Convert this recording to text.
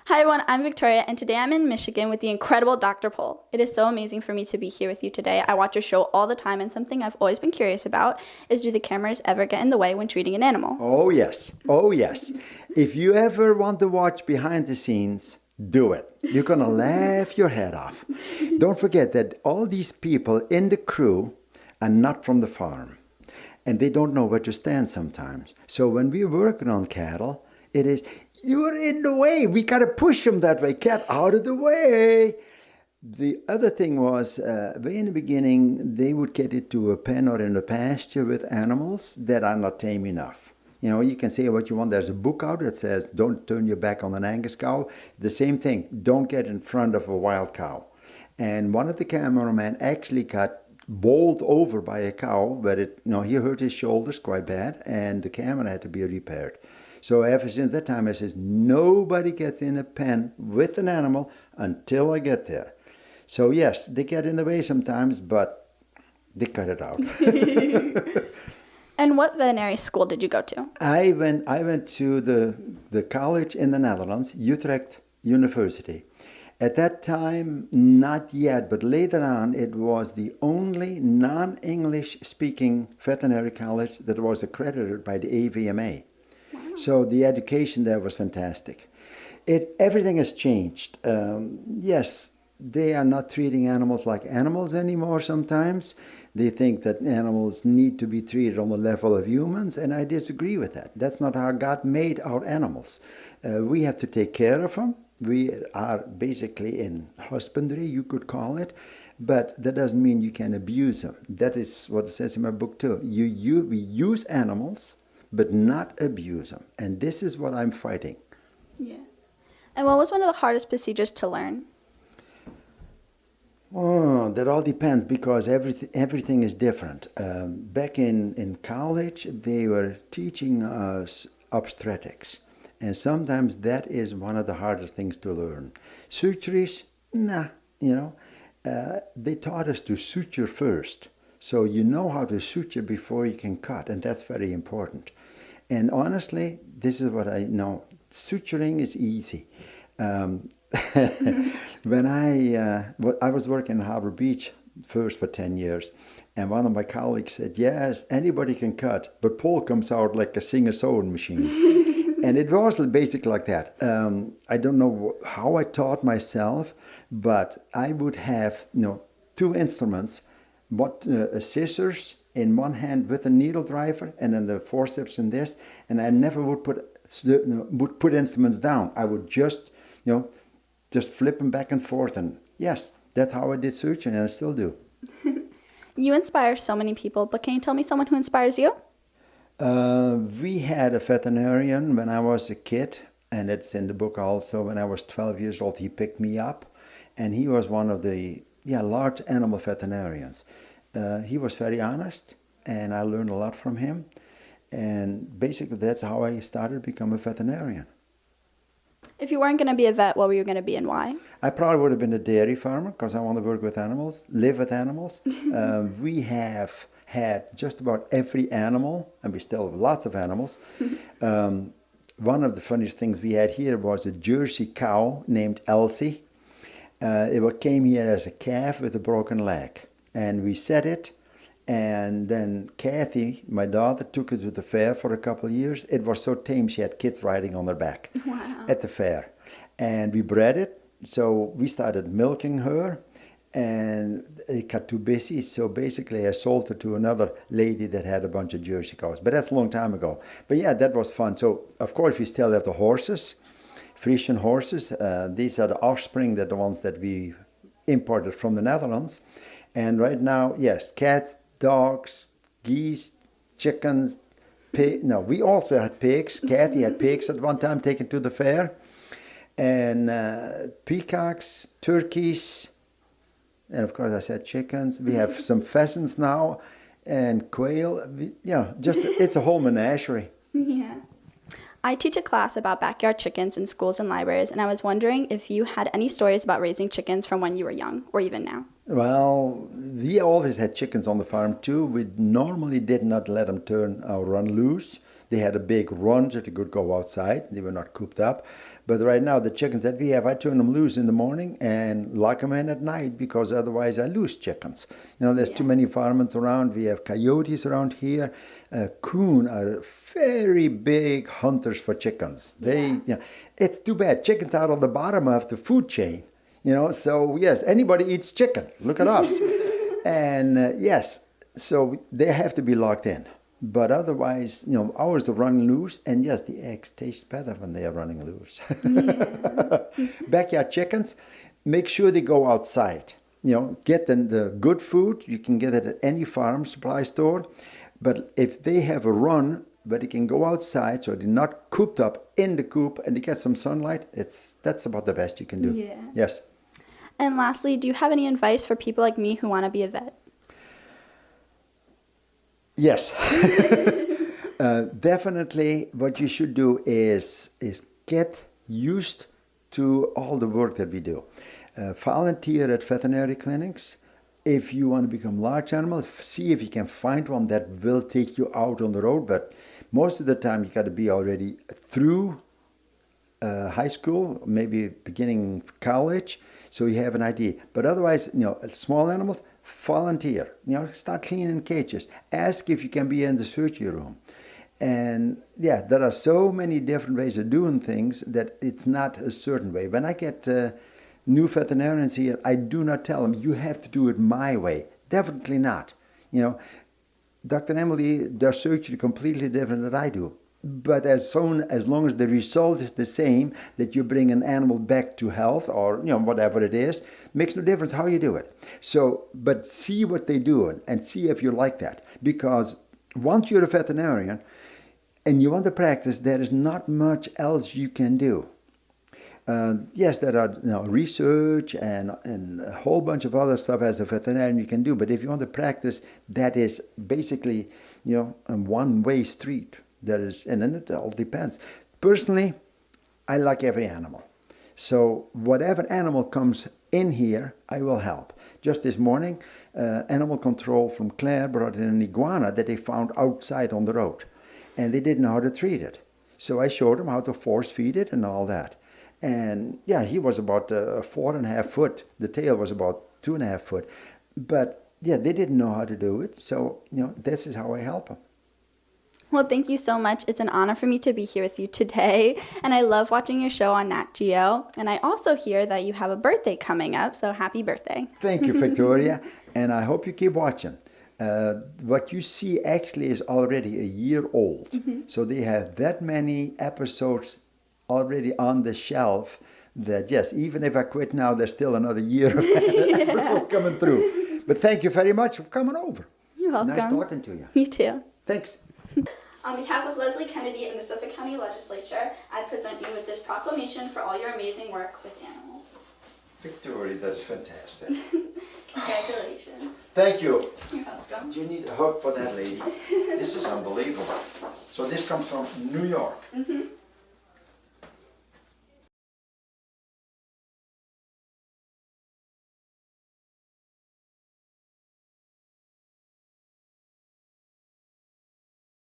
Hi everyone, I'm Victoria, and today I'm in Michigan with the incredible Dr. Pol. It is so amazing for me to be here with you today. I watch your show all the time, and something I've always been curious about is, do the cameras ever get in the way when treating an animal? Oh yes, oh yes. If you ever want to watch behind the scenes, do it. You're gonna laugh your head off. Don't forget that all these people in the crew are not from the farm, and they don't know where to stand sometimes. So when we're working on cattle, it is, you're in the way. We got to push them that way. Cat, out of the way. The other thing was, way in the beginning, they would get it to a pen or in a pasture with animals that are not tame enough. You know, you can say what you want. There's a book out that says, don't turn your back on an Angus cow. The same thing, don't get in front of a wild cow. And one of the cameramen actually got bowled over by a cow, but he hurt his shoulders quite bad, and the camera had to be repaired. So ever since that time, I says, nobody gets in a pen with an animal until I get there. So yes, they get in the way sometimes, but they cut it out. And what veterinary school did you go to? I went to the college in the Netherlands, Utrecht University. At that time, not yet, but later on, it was the only non-English speaking veterinary college that was accredited by the AVMA. So the education there was fantastic. Everything has changed. Yes, they are not treating animals like animals anymore sometimes. They think that animals need to be treated on the level of humans, and I disagree with that. That's not how God made our animals. We have to take care of them. We are basically in husbandry, you could call it, but that doesn't mean you can abuse them. That is what it says in my book too. We use animals, but not abuse them. And this is what I'm fighting. Yeah. And what was one of the hardest procedures to learn? Oh, that all depends because everything is different. Back in college, they were teaching us obstetrics. And sometimes that is one of the hardest things to learn. Sutures, they taught us to suture first. So you know how to suture before you can cut, and that's very important. And honestly, this is what I know. Suturing is easy. When I was working in Harbor Beach first for 10 years, and one of my colleagues said, yes, anybody can cut, but Pol comes out like a singer-sewing machine. And it was basically like that. I don't know how I taught myself, but I would have two instruments, scissors in one hand with a needle driver, and then the forceps in this, and I never would put instruments down. I would just flip them back and forth, and yes, that's how I did suturing, and I still do. You inspire so many people, but can you tell me someone who inspires you? We had a veterinarian when I was a kid, and it's in the book also. When I was 12 years old, he picked me up, and he was one of the large animal veterinarians. He was very honest, and I learned a lot from him. And basically, that's how I started to become a veterinarian. If you weren't going to be a vet, what were you going to be and why? I probably would have been a dairy farmer because I want to work with animals, live with animals. We have had just about every animal, and we still have lots of animals. One of the funniest things we had here was a Jersey cow named Elsie. It came here as a calf with a broken leg. And we set it, and then Kathy, my daughter, took it to the fair for a couple of years. It was so tame she had kids riding on her back at the fair. And we bred it, so we started milking her, and it got too busy, so basically I sold her to another lady that had a bunch of Jersey cows. But that's a long time ago. But yeah, that was fun. So, of course, we still have the horses, Frisian horses. These are the offspring, the ones that we imported from the Netherlands. And right now, yes, cats, dogs, geese, chickens, we also had pigs. Kathy had pigs at one time taken to the fair. And peacocks, turkeys, and of course I said chickens. We have some pheasants now and quail. It's a whole menagerie. Yeah. I teach a class about backyard chickens in schools and libraries, and I was wondering if you had any stories about raising chickens from when you were young, or even now. Well, we always had chickens on the farm too. We normally did not let them turn or run loose. They had a big run so they could go outside. They were not cooped up. But right now, the chickens that we have, I turn them loose in the morning and lock them in at night because otherwise I lose chickens. There's too many varmints around. We have coyotes around here. Coon are very big hunters for chickens. It's too bad. Chickens are on the bottom of the food chain. So yes, anybody eats chicken. Look at us. And yes, so they have to be locked in. But otherwise, ours are running loose, and yes, the eggs taste better when they are running loose. Backyard chickens, make sure they go outside. Get them the good food. You can get it at any farm supply store. But if they have a run, but they can go outside, so they're not cooped up in the coop, and they get some sunlight, that's about the best you can do. Yeah. Yes. And lastly, do you have any advice for people like me who want to be a vet? Yes. Definitely what you should do is get used to all the work that we do. Volunteer at veterinary clinics. If you want to become large animals, see if you can find one that will take you out on the road. But most of the time you got to be already through high school, maybe beginning college, so you have an idea. But otherwise, small animals, volunteer. Start cleaning cages. Ask if you can be in the surgery room. And there are so many different ways of doing things that it's not a certain way. When I get new veterinarians here, I do not tell them, you have to do it my way. Definitely not. Dr. Emily does surgery completely different than I do. But as long as the result is the same, that you bring an animal back to health or whatever it is, makes no difference how you do it. So, but see what they do and see if you like that. Because once you're a veterinarian and you want to practice, there is not much else you can do. Yes, there are research and a whole bunch of other stuff as a veterinarian you can do. But if you want to practice, that is basically a one-way street. And then it all depends. Personally, I like every animal. So whatever animal comes in here, I will help. Just this morning, animal control from Claire brought in an iguana that they found outside on the road. And they didn't know how to treat it. So I showed them how to force feed it and all that. And he was about 4.5 foot. The tail was about 2.5 foot. But they didn't know how to do it. So, this is how I help them. Well, thank you so much. It's an honor for me to be here with you today. And I love watching your show on Nat Geo. And I also hear that you have a birthday coming up. So happy birthday. Thank you, Victoria. And I hope you keep watching. What you see actually is already a year old. Mm-hmm. So they have that many episodes already on the shelf that, yes, even if I quit now, there's still another year of episodes coming through. But thank you very much for coming over. You're welcome. Nice talking to you. You too. Thanks. On behalf of Leslie Kennedy and the Suffolk County Legislature, I present you with this proclamation for all your amazing work with animals. Victoria, that's fantastic. Congratulations. Thank you. You're welcome. You need a hug for that lady. This is unbelievable. So this comes from New York. Mm-hmm.